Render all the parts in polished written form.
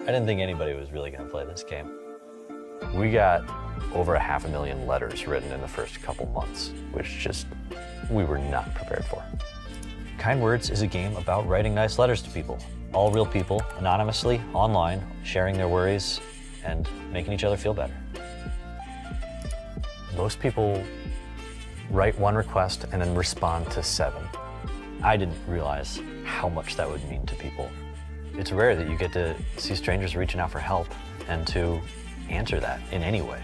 I didn't think anybody was really going to play this game. We got over 500,000 letters written in the first couple months, which we were not prepared for. Kind Words is a game about writing nice letters to people. All real people, anonymously, online, sharing their worries and making each other feel better. Most people write one request and then respond to 7. I didn't realize how much that would mean to people. It's rare that you get to see strangers reaching out for help and to answer that in any way.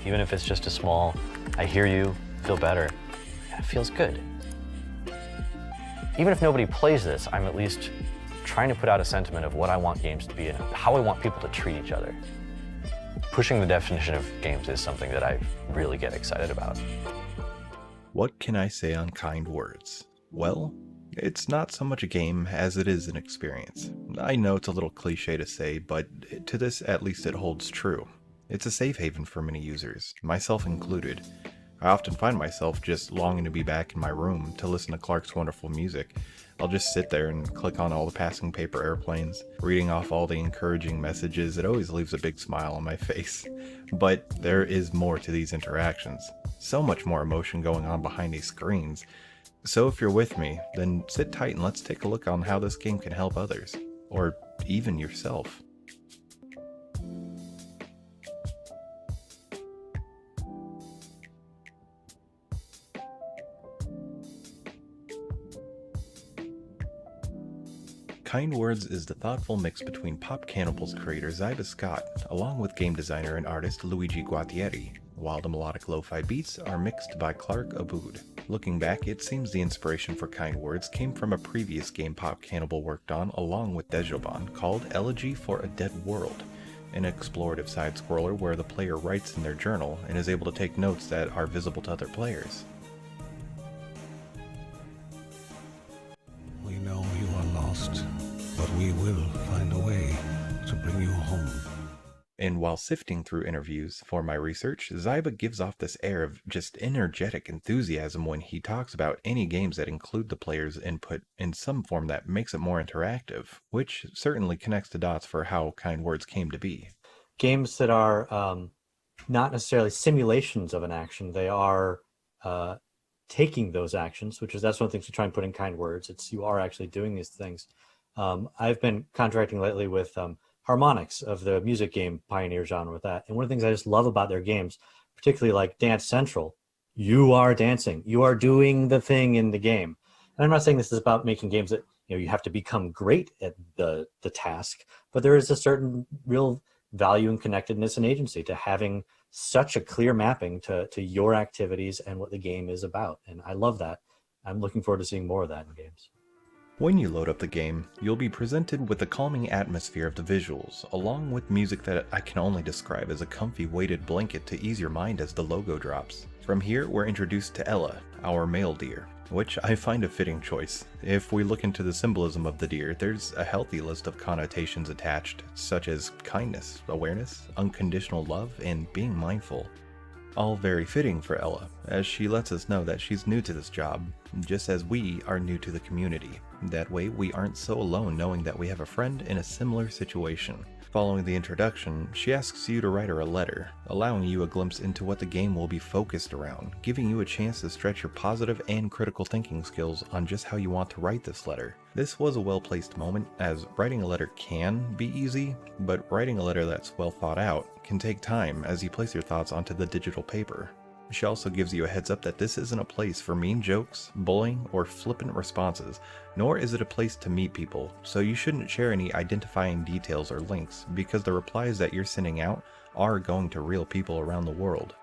Even if it's just a small, I hear you, feel better, it feels good. Even if nobody plays this, I'm at least trying to put out a sentiment of what I want games to be and how I want people to treat each other. Pushing the definition of games is something that I really get excited about. What can I say on Kind Words? Well, it's not so much a game as it is an experience. I know it's a little cliche to say, but to this at least it holds true. It's a safe haven for many users, myself included. I often find myself just longing to be back in my room to listen to Clark's wonderful music. I'll just sit there and click on all the passing paper airplanes, reading off all the encouraging messages. It always leaves a big smile on my face. But there is more to these interactions. So much more emotion going on behind these screens. So if you're with me, then sit tight and let's take a look on how this game can help others, or even yourself. Kind Words is the thoughtful mix between Popcannibal's creator Ziba Scott, along with game designer and artist Luigi Guatieri, while the melodic lo-fi beats are mixed by Clark Aboud. Looking back, it seems the inspiration for Kind Words came from a previous game Popcannibal worked on along with Dejoban called Elegy for a Dead World, an explorative side-scroller where the player writes in their journal and is able to take notes that are visible to other players. We know you are lost, but we will find a way to bring you home. And while sifting through interviews for my research, Ziba gives off this air of just energetic enthusiasm when he talks about any games that include the player's input in some form that makes it more interactive, which certainly connects the dots for how Kind Words came to be. Games that are not necessarily simulations of an action, they are taking those actions, that's one of the things we try and put in Kind Words. It's you are actually doing these things. I've been contracting lately with Harmonix of the music game pioneer genre with that. And one of the things I just love about their games, particularly like Dance Central, you are dancing, you are doing the thing in the game. And I'm not saying this is about making games that you have to become great at the task, but there is a certain real value and connectedness and agency to having such a clear mapping to your activities and what the game is about. And I love that. I'm looking forward to seeing more of that in games. When you load up the game, you'll be presented with the calming atmosphere of the visuals, along with music that I can only describe as a comfy weighted blanket to ease your mind as the logo drops. From here, we're introduced to Ella, our male deer, which I find a fitting choice. If we look into the symbolism of the deer, there's a healthy list of connotations attached, such as kindness, awareness, unconditional love, and being mindful. All very fitting for Ella, as she lets us know that she's new to this job, just as we are new to the community. That way, we aren't so alone knowing that we have a friend in a similar situation. Following the introduction, she asks you to write her a letter, allowing you a glimpse into what the game will be focused around, giving you a chance to stretch your positive and critical thinking skills on just how you want to write this letter. This was a well-placed moment, as writing a letter can be easy, but writing a letter that's well thought out can take time as you place your thoughts onto the digital paper. She also gives you a heads up that this isn't a place for mean jokes, bullying, or flippant responses, nor is it a place to meet people, so you shouldn't share any identifying details or links, because the replies that you're sending out are going to real people around the world.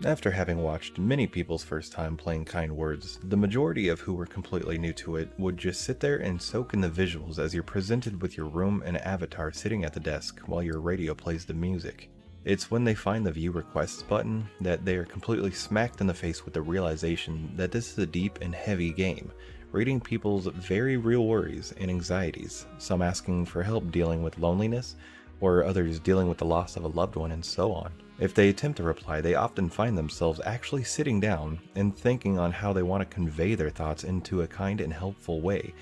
After having watched many people's first time playing Kind Words, the majority of who were completely new to it would just sit there and soak in the visuals as you're presented with your room and avatar sitting at the desk while your radio plays the music. It's when they find the View Requests button that they are completely smacked in the face with the realization that this is a deep and heavy game, reading people's very real worries and anxieties, some asking for help dealing with loneliness, or others dealing with the loss of a loved one, and so on. If they attempt to reply, they often find themselves actually sitting down and thinking on how they want to convey their thoughts into a kind and helpful way.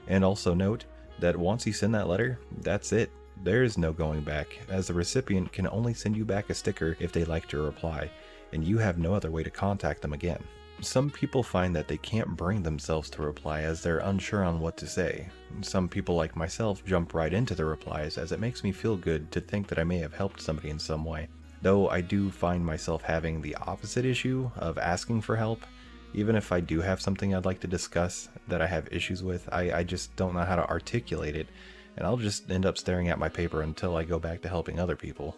And also note that once you send that letter, that's it. There is no going back, as the recipient can only send you back a sticker if they liked your reply, and you have no other way to contact them again. Some people find that they can't bring themselves to reply as they're unsure on what to say. Some people like myself jump right into the replies, as it makes me feel good to think that I may have helped somebody in some way. Though I do find myself having the opposite issue of asking for help. Even if I do have something I'd like to discuss that I have issues with, I just don't know how to articulate it, and I'll just end up staring at my paper until I go back to helping other people.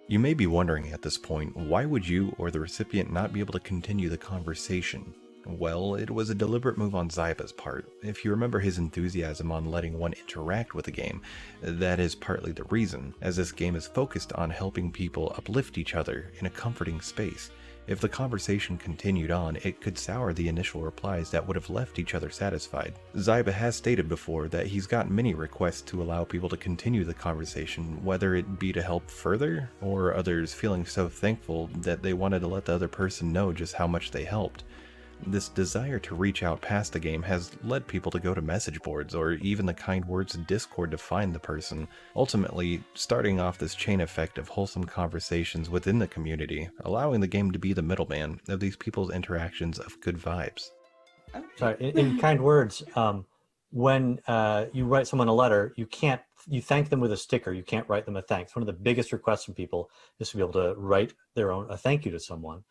You may be wondering at this point, why would you or the recipient not be able to continue the conversation? Well, it was a deliberate move on Ziba's part. If you remember his enthusiasm on letting one interact with the game, that is partly the reason, as this game is focused on helping people uplift each other in a comforting space. If the conversation continued on, it could sour the initial replies that would have left each other satisfied. Ziba has stated before that he's gotten many requests to allow people to continue the conversation, whether it be to help further, or others feeling so thankful that they wanted to let the other person know just how much they helped. This desire to reach out past the game has led people to go to message boards or even the Kind Words Discord to find the person, ultimately starting off this chain effect of wholesome conversations within the community, allowing the game to be the middleman of these people's interactions of good vibes. Sorry, in Kind Words, when you write someone a letter, you thank them with a sticker. You can't write them a thanks. One of the biggest requests from people is to be able to write a thank you to someone.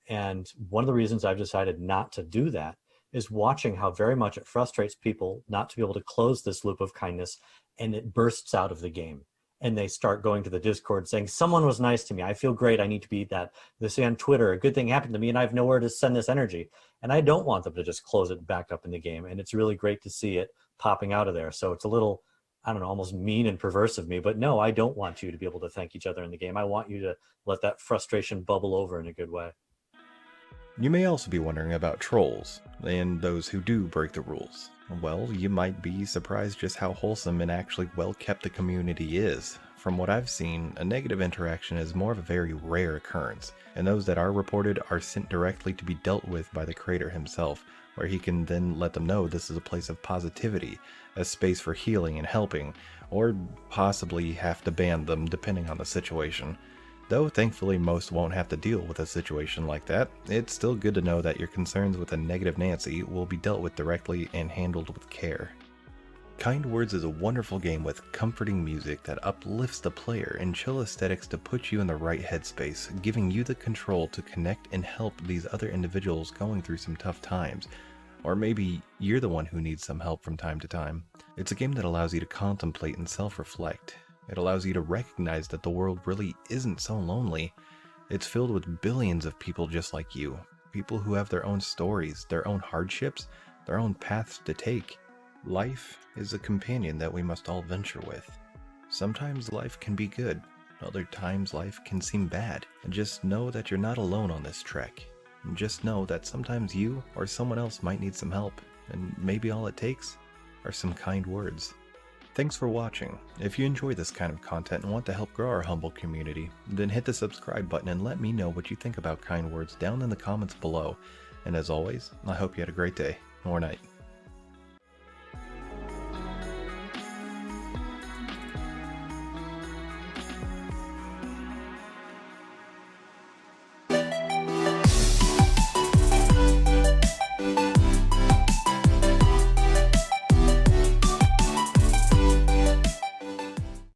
And one of the reasons I've decided not to do that is watching how very much it frustrates people not to be able to close this loop of kindness, and it bursts out of the game. And they start going to the Discord saying, someone was nice to me. I feel great. I need to be that. They say on Twitter, a good thing happened to me and I have nowhere to send this energy. And I don't want them to just close it back up in the game. And it's really great to see it popping out of there. So it's a little, I don't know, almost mean and perverse of me, but no, I don't want you to be able to thank each other in the game. I want you to let that frustration bubble over in a good way. You may also be wondering about trolls, and those who do break the rules. Well, you might be surprised just how wholesome and actually well kept the community is. From what I've seen, a negative interaction is more of a very rare occurrence, and those that are reported are sent directly to be dealt with by the creator himself, where he can then let them know this is a place of positivity, a space for healing and helping, or possibly have to ban them depending on the situation. Though thankfully most won't have to deal with a situation like that, it's still good to know that your concerns with a negative Nancy will be dealt with directly and handled with care. Kind Words is a wonderful game with comforting music that uplifts the player and chill aesthetics to put you in the right headspace, giving you the control to connect and help these other individuals going through some tough times. Or maybe you're the one who needs some help from time to time. It's a game that allows you to contemplate and self-reflect. It allows you to recognize that the world really isn't so lonely. It's filled with billions of people just like you. People who have their own stories, their own hardships, their own paths to take. Life is a companion that we must all venture with. Sometimes life can be good. Other times life can seem bad. And just know that you're not alone on this trek. And just know that sometimes you or someone else might need some help. And maybe all it takes are some kind words. Thanks for watching. If you enjoy this kind of content and want to help grow our humble community, then hit the subscribe button and let me know what you think about Kind Words down in the comments below. And as always, I hope you had a great day or night.